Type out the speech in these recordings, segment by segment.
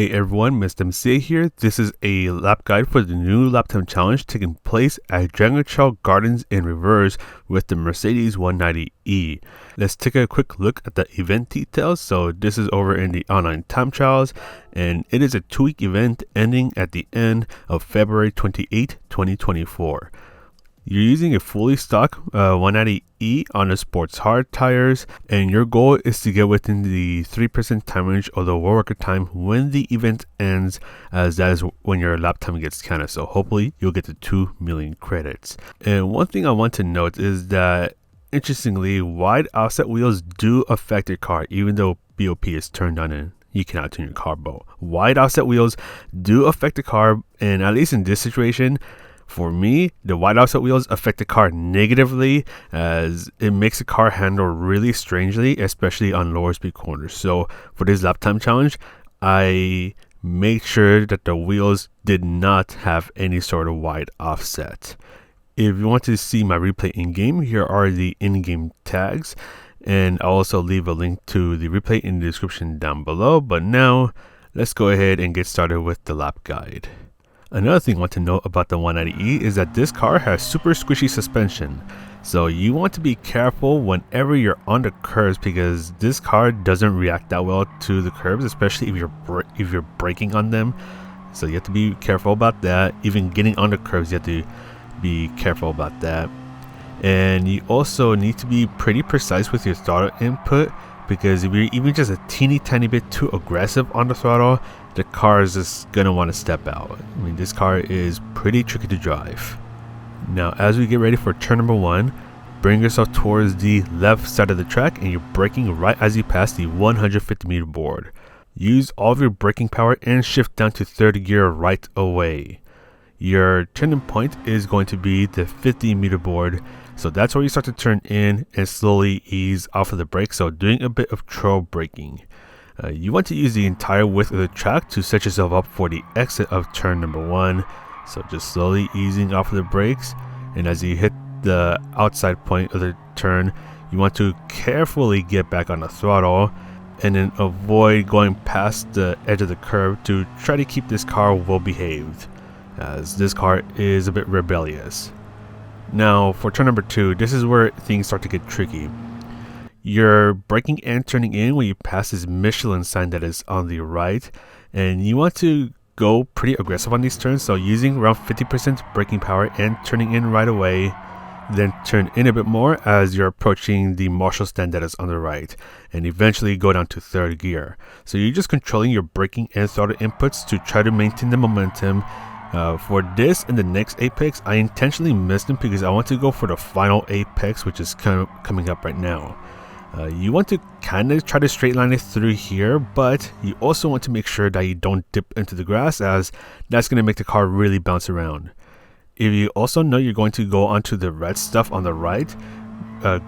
Hey everyone, Mr. MC here. This is a lap guide for the new lap time challenge taking place at Dragon Trail Gardens in reverse with the Mercedes 190E. Let's take a quick look at the event details. So this is over in the online time trials, and it is a 2-week event ending at the end of February 28, 2024. You're using a fully stock 190E on the sports hard tires, and your goal is to get within the 3% time range of the world record time when the event ends, as that is when your lap time gets counted. So hopefully you'll get the 2 million credits. And one thing I want to note is that, interestingly, wide offset wheels do affect your car, even though BOP is turned on and you cannot tune your car. But wide offset wheels do affect the car, and at least in this situation, for me, the wide offset wheels affect the car negatively, as it makes the car handle really strangely, especially on lower speed corners. So for this lap time challenge, I made sure that the wheels did not have any sort of wide offset. If you want to see my replay in-game, here are the in-game tags, and I'll also leave a link to the replay in the description down below. But now, let's go ahead and get started with the lap guide. Another thing I want to note about the 190E is that this car has super squishy suspension. So you want to be careful whenever you're on the curbs, because this car doesn't react that well to the curbs, especially if you're braking on them. So you have to be careful about that. Even getting on the curbs, you have to be careful about that. And you also need to be pretty precise with your throttle input, because if you're even just a teeny tiny bit too aggressive on the throttle, the car is just gonna want to step out. I mean, this car is pretty tricky to drive. Now, as we get ready for turn number 1, bring yourself towards the left side of the track, and you're braking right as you pass the 150 meter board. Use all of your braking power and shift down to third gear right away. Your turning point is going to be the 50 meter board, so that's where you start to turn in and slowly ease off of the brake, so doing a bit of trail braking. You want to use the entire width of the track to set yourself up for the exit of turn number 1, so just slowly easing off of the brakes, and as you hit the outside point of the turn, you want to carefully get back on the throttle and then avoid going past the edge of the curb to try to keep this car well behaved, as this car is a bit rebellious. Now for turn number 2, this is where things start to get tricky. You're braking and turning in when you pass this Michelin sign that is on the right, and you want to go pretty aggressive on these turns, so using around 50% braking power and turning in right away, then turn in a bit more as you're approaching the Marshall stand that is on the right, and eventually go down to third gear. So you're just controlling your braking and throttle inputs to try to maintain the momentum. For this and the next apex, I intentionally missed them because I want to go for the final apex, which is kind of coming up right now. You want to kind of try to straight line it through here, but you also want to make sure that you don't dip into the grass, as that's going to make the car really bounce around. If you also know you're going to go onto the red stuff on the right,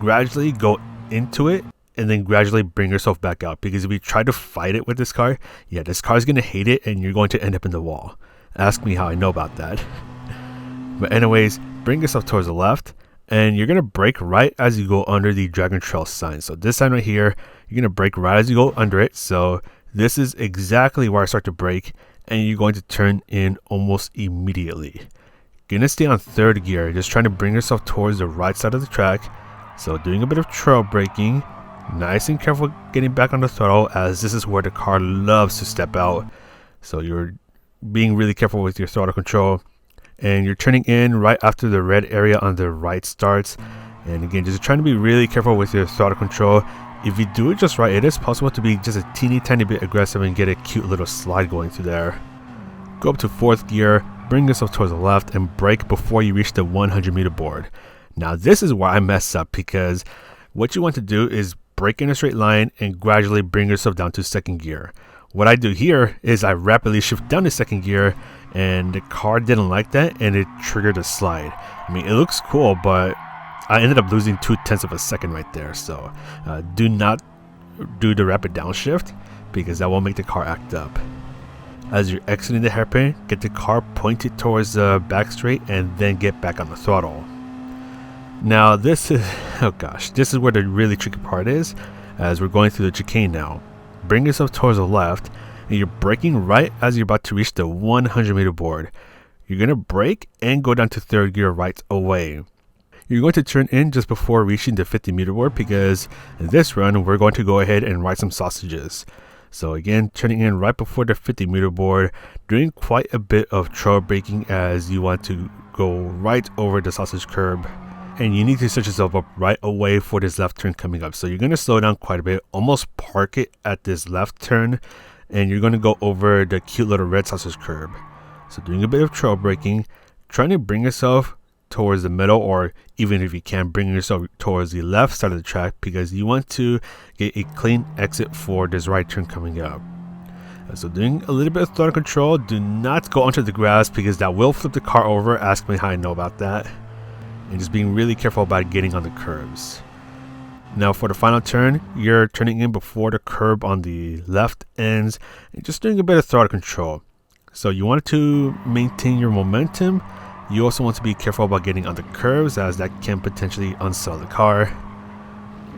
gradually go into it and then gradually bring yourself back out, because if you try to fight it with this car, this car is going to hate it and you're going to end up in the wall. Ask me how I know about that. But anyways, bring yourself towards the left, and you're going to brake right as you go under the Dragon Trail sign. So this sign right here, you're going to brake right as you go under it. So this is exactly where I start to brake, and you're going to turn in almost immediately. You're going to stay on third gear, just trying to bring yourself towards the right side of the track. So doing a bit of trail braking, nice and careful getting back on the throttle, as this is where the car loves to step out. So you're being really careful with your throttle control, and you're turning in right after the red area on the right starts. And again, just trying to be really careful with your throttle control. If you do it just right, it is possible to be just a teeny tiny bit aggressive and get a cute little slide going through there. Go up to fourth gear, bring yourself towards the left, and brake before you reach the 100 meter board. Now this is where I mess up, because what you want to do is brake in a straight line and gradually bring yourself down to second gear. What I do here is I rapidly shift down to second gear, and the car didn't like that, and it triggered a slide. I mean, it looks cool, but I ended up losing 0.2 of a second right there. So do not do the rapid downshift, because that will make the car act up. As you're exiting the hairpin, get the car pointed towards the back straight, and then get back on the throttle. Now this is, this is where the really tricky part is, as we're going through the chicane now. Bring yourself towards the left, and you're braking right as you're about to reach the 100 meter board. You're going to brake and go down to third gear right away. You're going to turn in just before reaching the 50 meter board because in this run we're going to go ahead and ride some sausages. So again, turning in right before the 50 meter board, doing quite a bit of trail braking as you want to go right over the sausage curb. And you need to set yourself up right away for this left turn coming up. So you're going to slow down quite a bit, almost park it at this left turn, and you're going to go over the cute little red sausage curb. So doing a bit of trail braking, trying to bring yourself towards the middle, or even if you can, bring yourself towards the left side of the track because you want to get a clean exit for this right turn coming up. So doing a little bit of throttle control. Do not go onto the grass because that will flip the car over. Ask me how I know about that. And just being really careful about getting on the curves. Now for the final turn, you're turning in before the curb on the left ends and just doing a bit of throttle control. So you want to maintain your momentum. You also want to be careful about getting on the curves as that can potentially unsettle the car.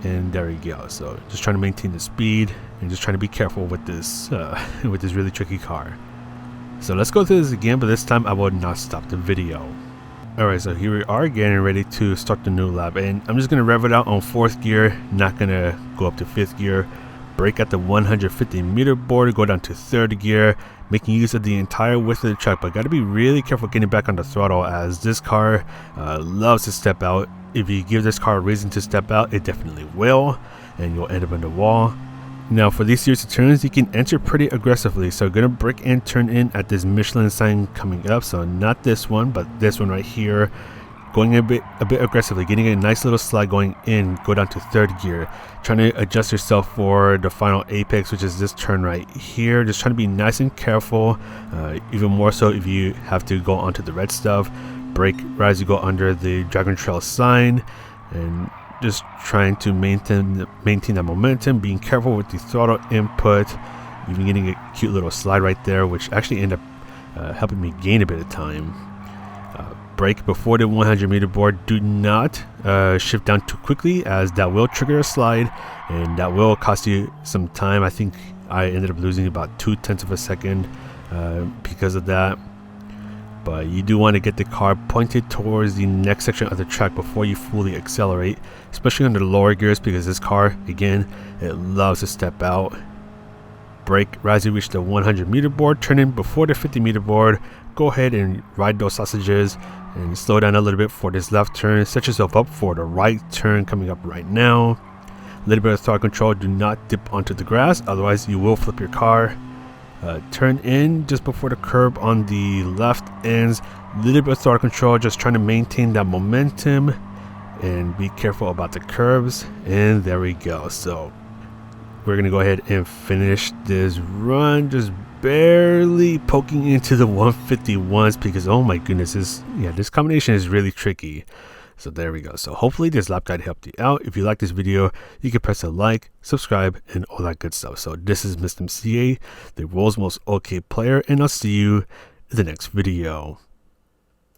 And there you go. So just trying to maintain the speed and just trying to be careful with this really tricky car. So let's go through this again, but this time I will not stop the video. Alright, so here we are getting ready to start the new lap, and I'm just going to rev it out on 4th gear, not going to go up to 5th gear. Brake at the 150 meter board, go down to 3rd gear, making use of the entire width of the track, but got to be really careful getting back on the throttle as this car loves to step out. If you give this car a reason to step out, it definitely will, and you'll end up in the wall. Now for these series of turns, you can enter pretty aggressively, so gonna brake and turn in at this Michelin sign coming up, so not this one, but this one right here. Going a bit aggressively, getting a nice little slide going in, go down to 3rd gear, trying to adjust yourself for the final apex, which is this turn right here. Just trying to be nice and careful, even more so if you have to go onto the red stuff. Brake right as you go under the Dragon Trail sign, and just trying to maintain that momentum, being careful with the throttle input, even getting a cute little slide right there, which actually ended up helping me gain a bit of time. Brake before the 100 meter board. Do not shift down too quickly as that will trigger a slide and that will cost you some time. I think I ended up losing about 0.2 of a second because of that. But you do want to get the car pointed towards the next section of the track before you fully accelerate, especially under the lower gears because this car, again, it loves to step out. Brake right as you reach the 100 meter board, turn in before the 50 meter board, go ahead and ride those sausages and slow down a little bit for this left turn. Set yourself up for the right turn coming up right now. A little bit of throttle control, do not dip onto the grass, otherwise you will flip your car. Turn in just before the curb on the left ends. A little bit of throttle control, just trying to maintain that momentum and be careful about the curves. And there we go. So we're gonna go ahead and finish this run, just barely poking into the 151s because oh my goodness, this combination is really tricky. So there we go. So hopefully this lap guide helped you out. If you like this video, you can press a like, subscribe, and all that good stuff. So this is Mr. MCA, the world's most okay player, and I'll see you in the next video.